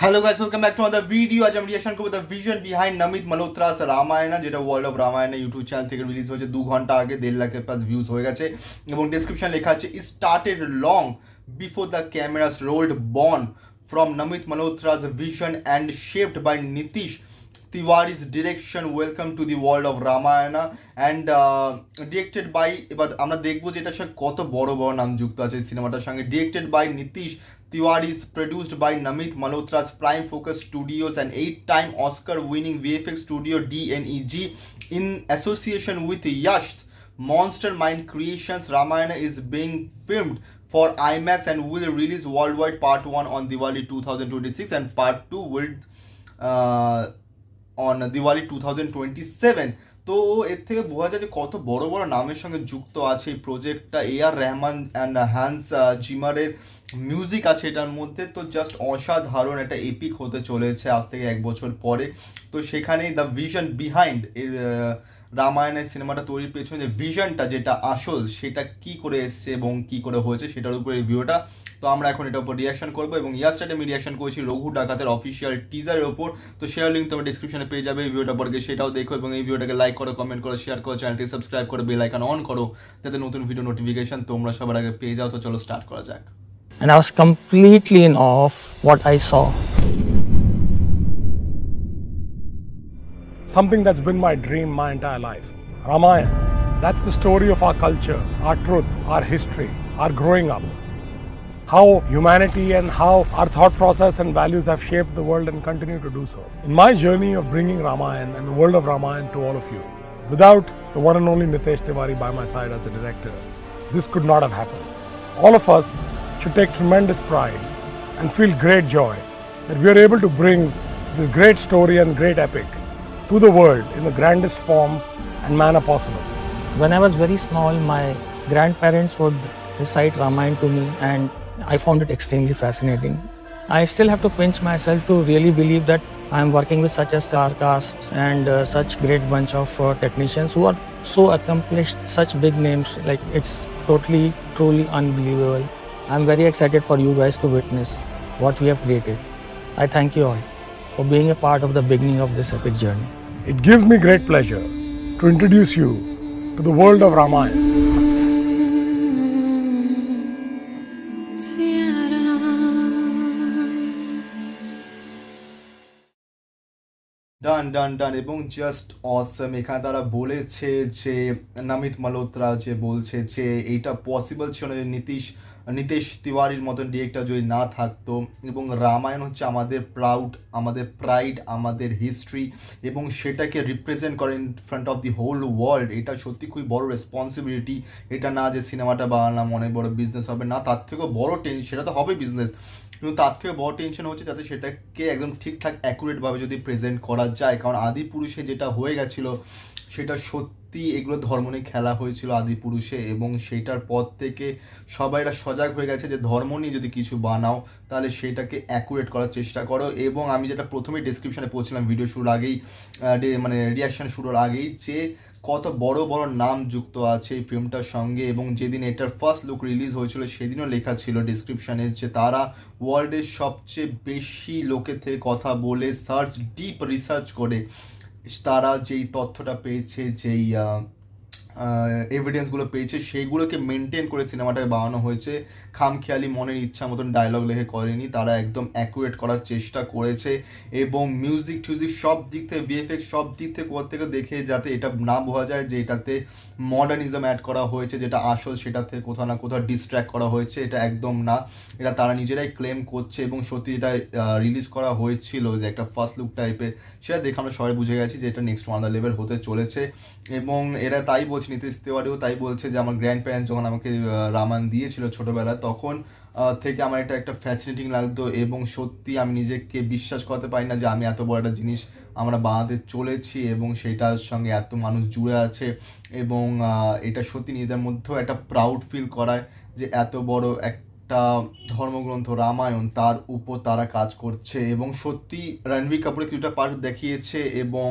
Hello guys, welcome back to other video. আজ আমি reaction করবো the vision behind Namit Malhotra's Ramayana, যেটা world of Ramayana YouTube channel থেকে রিলিজ হয়েছে 2 ঘন্টা আগে। 1.5 লাখের প্লাস ভিউজ হয়ে গেছে এবং ডেসক্রিপশন লেখা আছে started long before the cameras rolled, born from Namit Malhotra's vision and shaped by Nitesh Tiwari's direction. Welcome to the world of Ramayana and directed by, এবার আমরা দেখবো যে এটার সঙ্গে কত বড় বড় নাম যুক্ত আছে সিনেমাটার সঙ্গে। Directed by Nitish Tiwari, produced by Namit Malhotra's Prime Focus Studios and 8-time Oscar-winning VFX studio DNEG in association with Yash's Monster Mind Creations. Ramayana is being filmed for IMAX and will release worldwide. Part 1 on Diwali 2026 and Part 2 will on Diwali 2027. তো এর থেকে বোঝা যায় যে কত বড় বড় নামের সঙ্গে যুক্ত আছে এই প্রজেক্টটা। AR রহমান অ্যান্ড হ্যান্স জিমারের মিউজিক আছে এটার মধ্যে। তো জাস্ট অসাধারণ, একটা এপিক হতে চলেছে আজ থেকে 1 বছর পরে। তো সেখানেই দ্য ভিশন বিহাইন্ড এর রামায়ণের সিনেমাটা তৈরির পেছনে যে ভিশনটা, যেটা আসল, সেটা কি করে এসছে এবং কি করে হয়েছে সেটার উপরে ভিডিওটা। তো আমরা এখন এটার উপর রিয়াকশন করবো এবং ইয়াস্টারডে আমি রিয়াকশন করেছি রঘু ডাকাতের অফিসিয়াল টিজারের ওপর। তো শেয়ার লিঙ্ক তোমার ডিসক্রিপশনে পেয়ে যাবে। এই ভিডিওটা পরে সেটাও দেখো এবং এই ভিডিওটাকে লাইক করো, কমেন্ট করো, শেয়ার করো, চ্যানেলটি সাবস্ক্রাইব করো, বেল আইকন অন করো যাতে নতুন ভিডিও নোটিফিকেশন তোমরা সবার আগে পেয়ে যাও। তো চলো স্টার্ট করা যাক। And I was completely in awe of what I saw. Something that's been my dream my entire life. Ramayana. That's the story of our culture, our truth, our history, our growing up. How humanity and how our thought process and values have shaped the world and continue to do so. In my journey of bringing Ramayana and the world of Ramayana to all of you, without the one and only Nitesh Tiwari by my side as the director, this could not have happened. All of us should take tremendous pride and feel great joy that we are able to bring this great story and great epic to the world in the grandest form and manner possible. When I was very small, my grandparents would recite Ramayana to me and I found it extremely fascinating. I still have to pinch myself to really believe that I am working with such a star cast and such great bunch of technicians who are so accomplished, such big names. Like, it's totally, truly unbelievable. I'm very excited for you guys to witness what we have created. I thank you all for being a part of the beginning of this epic journey. It gives me great pleasure to introduce you to the world of Ramayana. ডান ডান ডান এবং just অসম। এখানে তারা বলেছে যে নমিত মালহোত্রা যে বলছে যে এইটা possible ছিল না যে নীতিশ তিওয়ারির মতন ডিরেক্টর যদি না থাকতো। এবং রামায়ণ হচ্ছে আমাদের আমাদের প্রাইড, আমাদের হিস্ট্রি, এবং সেটাকে রিপ্রেজেন্ট করে in front of the whole world. এটা সত্যি খুবই বড় রেসপন্সিবিলিটি। এটা না যে সিনেমাটা বানালাম অনেক বড় বিজনেস হবে, না, তার থেকেও বড় টেনশন, সেটা তো হবে বিজনেস, কিন্তু তার থেকে বড় টেনশন হচ্ছে যাতে সেটাকে একদম ঠিকঠাক অ্যাকুরেটভাবে যদি প্রেজেন্ট করা যায়। কারণ আদি পুরুষে যেটা হয়ে গেছিলো সেটা সত্যি, এগুলো ধর্ম নিয়ে খেলা হয়েছিল আদি পুরুষে, এবং সেইটার পর থেকে সবাই এটা সজাগ হয়ে গেছে যে ধর্ম নিয়ে যদি কিছু বানাও তাহলে সেটাকে অ্যাকুরেট করার চেষ্টা করো। এবং আমি যেটা প্রথমেই ডিসক্রিপশানে পড়ছিলাম ভিডিও শুরুর আগেই, মানে রিয়াকশান শুরুর আগেই, যে কত বড় বড় নাম যুক্ত আছে এই ফিল্মটার সঙ্গে। এবং যেদিন এটার ফার্স্ট লুক রিলিজ হয়েছিল সেদিনও লেখা ছিল ডিসক্রিপশানে যে তারা ওয়ার্ল্ডের সবচেয়ে বেশি লোকের থেকে কথা বলে ডিপ রিসার্চ করে তারা যেই তথ্যটা পেয়েছে, যেই এভিডেন্সগুলো পেয়েছে, সেইগুলোকে মেনটেন করে সিনেমাটাকে বানানো হয়েছে। খামখেয়ালি মনের ইচ্ছা মতন ডায়লগ লেখে করেনি, তারা একদম অ্যাকুরেট করার চেষ্টা করেছে। এবং মিউজিক টিউজিক সব দিক থেকে, ভিএফএক্স সব দিক থেকে কোথা দেখে যাতে এটা না বোঝা যায় যে এটাতে মডার্নিজম অ্যাড করা হয়েছে, যেটা আসল সেটা থেকে কোথাও না কোথাও ডিস্ট্র্যাক্ট করা হয়েছে, এটা একদম না। এটা তারা নিজেরাই ক্লেম করছে। এবং সত্যি এটা রিলিজ করা হয়েছিল যে একটা ফার্স্ট লুক টাইপের, সেটা দেখে আমরা সবাই বুঝে গেছি যে এটা নেক্সট ওয়ান দ্য লেভেল হতে চলেছে। এবং এরা তাই বলছে, নীতিশ তিওয়ারিও তাই বলছে যে আমার গ্র্যান্ড প্যারেন্টস যখন আমাকে রামায়ণ দিয়েছিল ছোটোবেলায়, তখন থেকে আমার এটা একটা ফ্যাসিনেটিং লাগতো। এবং সত্যি আমি নিজেকে বিশ্বাস করতে পারি না যে আমি এত বড় একটা জিনিস আমরা বানাতে চলেছি এবং সেটার সঙ্গে এত মানুষ জুড়ে আছে। এবং এটা সত্যি নিজেদের মধ্যেও একটা প্রাউড ফিল করায় যে এত বড় একটা ধর্মগ্রন্থ রামায়ণ তার উপর তারা কাজ করছে, এবং সত্যি রণবীর কাপুরের কিছুটা পার্ট দেখিয়েছে, এবং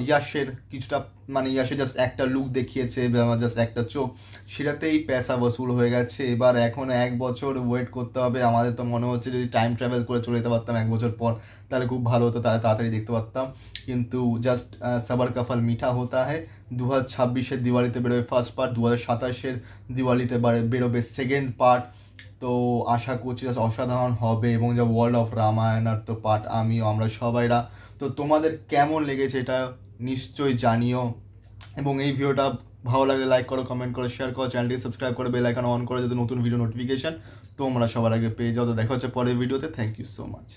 ইয়াশের কিছুটা, মানে ইয়াশের জাস্ট একটা লুক দেখিয়েছে, জাস্ট একটা চোখ, সেটাতেই পয়সা বসুল হয়ে গেছে। এবার এখন 1 বছর ওয়েট করতে হবে। আমাদের তো মনে হচ্ছে যদি টাইম ট্রাভেল করে চলে যেতে পারতাম 1 বছর পর, তাহলে খুব ভালো হতো, তাহলে তাড়াতাড়ি দেখতে পারতাম। কিন্তু জাস্ট সবার কা ফল মিঠা হতা হয়। 2026-এর দিওয়ালিতে বেরোবে ফার্স্ট পার্ট, 2027-এর দিওয়ালিতে বেরোবে সেকেন্ড পার্ট। তো আশা করছি জাস্ট অসাধারণ হবে, এবং যা ওয়ার্ল্ড অফ রামায়ণার তো পার্ট আমরা সবাইরা। তো তোমাদের কেমন লেগেছে এটা নিশ্চয়ই জানিও, এবং এই ভিডিওটা ভালো লাগলে লাইক করো, কমেন্ট করো, শেয়ার করো, চ্যানেলটিকে সাবস্ক্রাইব করে বেল আইকন অন করে যাতে নতুন ভিডিও নোটিফিকেশন তোমরা সবার আগে পেয়ে যাও। তো দেখা হচ্ছে পরের ভিডিওতে। Thank you so much.